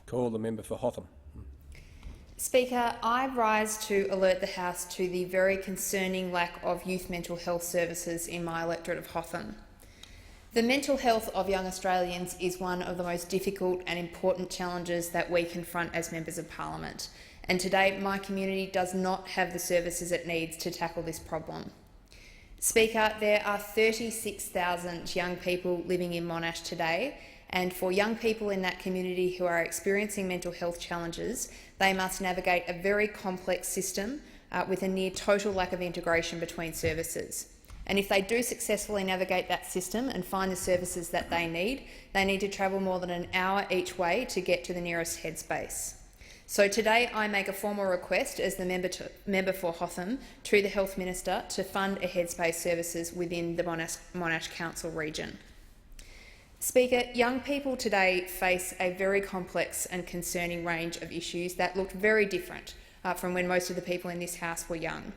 Call the member for Hotham. Speaker, I rise to alert the House to the very concerning lack of youth mental health services in my electorate of Hotham. The mental health of young Australians is one of the most difficult and important challenges that we confront as members of Parliament, and today my community does not have the services it needs to tackle this problem. Speaker, there are 36,000 young people living in Monash today, and for young people in that community who are experiencing mental health challenges, they must navigate a very complex system with a near total lack of integration between services. And if they do successfully navigate that system and find the services that they need to travel more than an hour each way to get to the nearest Headspace. So today I make a formal request as the member for Hotham to the Health Minister to fund a Headspace services within the Monash Council region. Speaker, young people today face a very complex and concerning range of issues that looked very different from when most of the people in this House were young.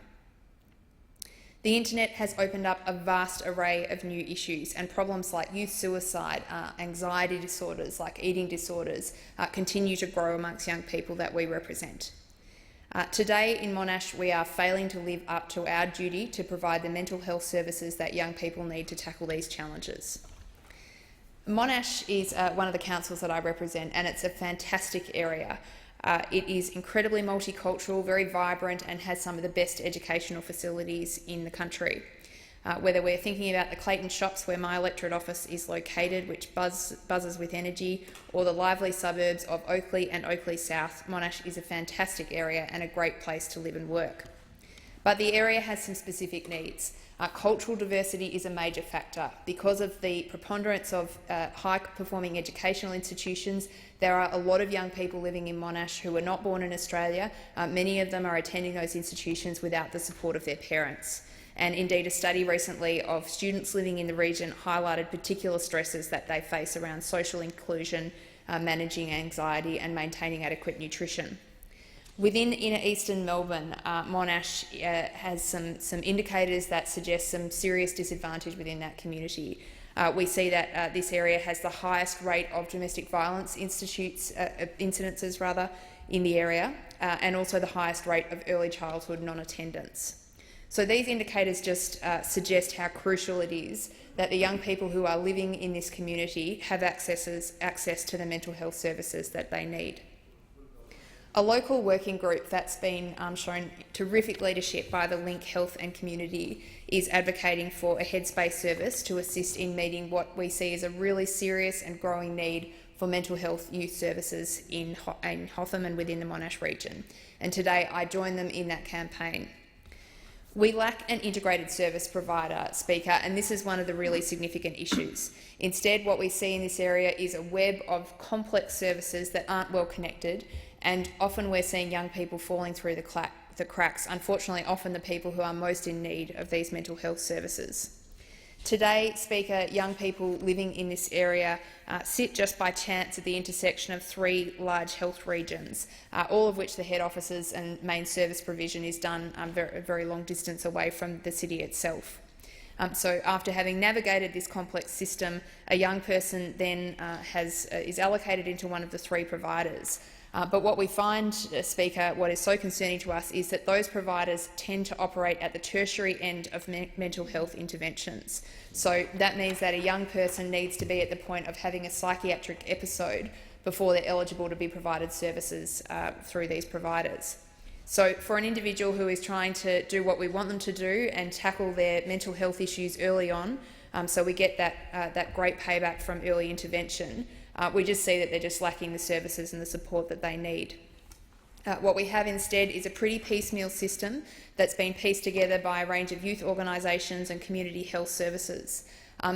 The internet has opened up a vast array of new issues, and problems like youth suicide, anxiety disorders like eating disorders continue to grow amongst young people that we represent. Today in Monash we are failing to live up to our duty to provide the mental health services that young people need to tackle these challenges. Monash is one of the councils that I represent, and it's a fantastic area. It is incredibly multicultural, very vibrant, and has some of the best educational facilities in the country. Whether we're thinking about the Clayton shops where my electorate office is located, which buzzes with energy, or the lively suburbs of Oakleigh and Oakleigh South, Monash is a fantastic area and a great place to live and work. But the area has some specific needs. Cultural diversity is a major factor. Because of the preponderance of high-performing educational institutions, there are a lot of young people living in Monash who were not born in Australia. Many of them are attending those institutions without the support of their parents. And indeed, a study recently of students living in the region highlighted particular stresses that they face around social inclusion, managing anxiety and maintaining adequate nutrition. Within inner eastern Melbourne, Monash has some indicators that suggest some serious disadvantage within that community. We see that this area has the highest rate of domestic violence incidences in the area, and also the highest rate of early childhood non-attendance. So these indicators just suggest how crucial it is that the young people who are living in this community have access to the mental health services that they need. A local working group that's been shown terrific leadership by the Link Health and Community is advocating for a Headspace service to assist in meeting what we see as a really serious and growing need for mental health youth services in Hotham and within the Monash region. And today I join them in that campaign. We lack an integrated service provider, Speaker, and this is one of the really significant issues. Instead, what we see in this area is a web of complex services that aren't well connected, and often we're seeing young people falling through the cracks, unfortunately often the people who are most in need of these mental health services. Today, Speaker, young people living in this area sit just by chance at the intersection of three large health regions, all of which the head offices and main service provision is done a very long distance away from the city itself. So after having navigated this complex system, a young person then is allocated into one of the three providers. But what we find, Speaker, what is so concerning to us is that those providers tend to operate at the tertiary end of mental health interventions. So that means that a young person needs to be at the point of having a psychiatric episode before they're eligible to be provided services through these providers. So for an individual who is trying to do what we want them to do and tackle their mental health issues early on, so we get that great payback from early intervention, we just see that they're just lacking the services and the support that they need. What we have instead is a pretty piecemeal system that's been pieced together by a range of youth organisations and community health services.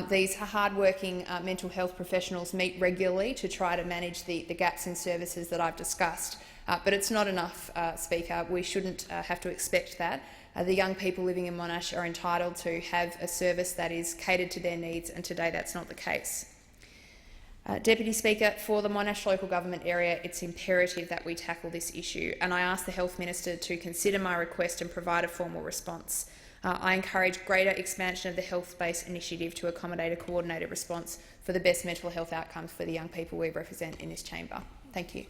These hard-working mental health professionals meet regularly to try to manage the gaps in services that I've discussed, but it's not enough, Speaker. We shouldn't have to expect that. The young people living in Monash are entitled to have a service that is catered to their needs, and today that's not the case. Deputy Speaker, for the Monash local government area, it's imperative that we tackle this issue, and I ask the Health Minister to consider my request and provide a formal response. I encourage greater expansion of the Headspace initiative to accommodate a coordinated response for the best mental health outcomes for the young people we represent in this chamber. Thank you.